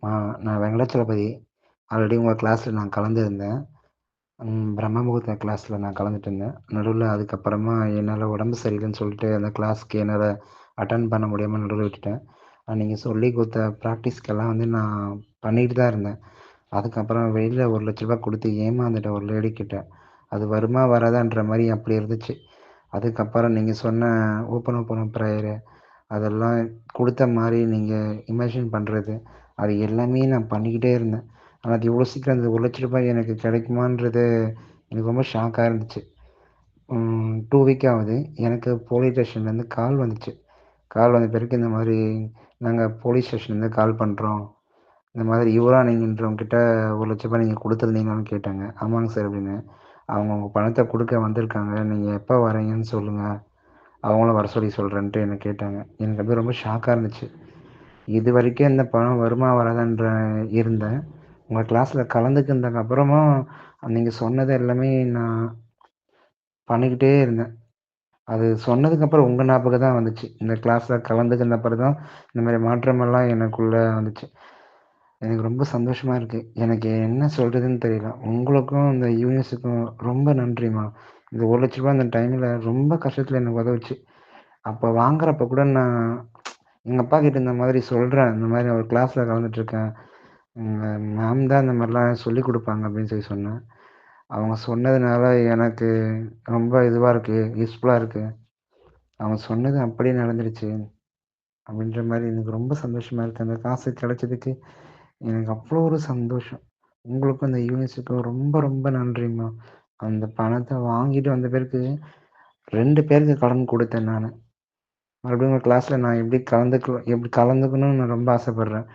ஆ நான் வெங்கடாச்சலபதி. ஆல்ரெடி உங்க கிளாஸ்ல நான் கலந்துருந்தேன். பிரம்ம முகூர்த்த கிளாஸ்ல நான் கலந்துட்டு இருந்தேன். நடுவுல அதுக்கப்புறமா என்னால உடம்பு சரியில்லன்னு சொல்லிட்டு அந்த கிளாஸ்க்கு என்னால அட்டெண்ட் பண்ண முடியாம நடுவுல விட்டுட்டேன். நீங்க சொல்லிக் குடுத்த ப்ராக்டிஸ்க்கெல்லாம் வந்து நான் பண்ணிட்டு தான் இருந்தேன். அதுக்கப்புறம் வெளில ரூ. 1,00,000 குடுத்து ஏமாந்துட்டேன் ஒரு லேடி கிட்ட. அது வருமா வராதான்ற மாரி அப்படி இருந்துச்சு. அதுக்கப்புறம் நீங்க சொன்ன ஓப்பன் ப்ரேயரு அதெல்லாம் குடுத்த மாரி நீங்க இமேஜின் பண்றது, அது எல்லாமே நான் பண்ணிக்கிட்டே இருந்தேன். ஆனா அது இவ்வளோ சீக்கிரம் அந்த ரூ. 1,00,000 எனக்கு கிடைக்குமான்றது எனக்கு ரொம்ப ஷாக்கா இருந்துச்சு. 2 வீக் ஆகுது. எனக்கு போலீஸ் ஸ்டேஷன்லேருந்து கால் வந்துச்சு. கால் வந்த பிறகு இந்த மாதிரி நாங்க போலீஸ் ஸ்டேஷன்லேருந்து கால் பண்றோம். இந்த மாதிரி யுவராணிங்கன்றவங்ககிட்ட ரூ. 1,00,000 நீங்க குடுத்துருந்தீங்களான்னு கேட்டாங்க. ஆமாங்க சார் அப்படின்னு. அவங்க உங்க பணத்த குடுக்க வந்திருக்காங்க. நீங்க எப்ப வரீங்கன்னு சொல்லுங்க. அவங்களும் வர சொல்லி சொல்றேன்ட்டு என்ன கேட்டாங்க. எனக்கு அப்படியே ரொம்ப ஷாக்கா இருந்துச்சு. இதுவரைக்கும் இந்த பணம் வருமா வராதான்ற இருந்தேன். உங்க கிளாஸ்ல கலந்துக்கினதுக்கு அப்புறமும் நீங்க சொன்னது எல்லாமே நான் பண்ணிக்கிட்டே இருந்தேன். அது சொன்னதுக்கப்புறம் உங்க ஞாபகம் தான் வந்துச்சு. இந்த கிளாஸ்ல கலந்துக்கின அப்புறம் தான் இந்த மாரி மாற்றமெல்லாம் எனக்குள்ள வந்துச்சு. எனக்கு ரொம்ப சந்தோஷமா இருக்கு. எனக்கு என்ன சொல்றதுன்னு தெரியல. உங்களுக்கும் இந்த யூனிவர்ஸுக்கும் ரொம்ப நன்றிம்மா. இந்த ரூ. 1,00,000 அந்த டைம்ல ரொம்ப கஷ்டத்துல எனக்கு உதவுச்சு. அப்ப வாங்குறப்ப கூட நான் எங்க அப்பாகிட்ட இந்த மாதிரி சொல்றேன். இந்த மாரி ஒரு கிளாஸ்ல கலந்துட்டுருக்கேன். எங்க மேம் தான் இந்த மாரிலாம் சொல்லிக் குடுப்பாங்க அப்படின்னு சொல்லி சொன்னேன். அவங்க சொன்னதுனால எனக்கு ரொம்ப இதுவா இருக்கு. யூஸ்ஃபுல்லா இருக்கு. அவங்க சொன்னது அப்படியே நடந்துருச்சு. அப்படின்ற மாரி எனக்கு ரொம்ப சந்தோஷமா இருக்கு. அந்த காசு கிடைச்சதுக்கு எனக்கு அவ்வளோ ஒரு சந்தோஷம். உங்களுக்கும் அந்த யூனிவர்ஸுக்கும் ரொம்ப ரொம்ப நன்றிம்மா. அந்த பணத்த வாங்கிட்டு வந்த பிறகு 2 பேருக்கு கடன் குடுத்தேன் நானு. மறுபடியும் உங்க கிளாஸ்ல நான் எப்படி கலந்துக்கணும்னு நான் ரொம்ப ஆசைப்படுறேன்.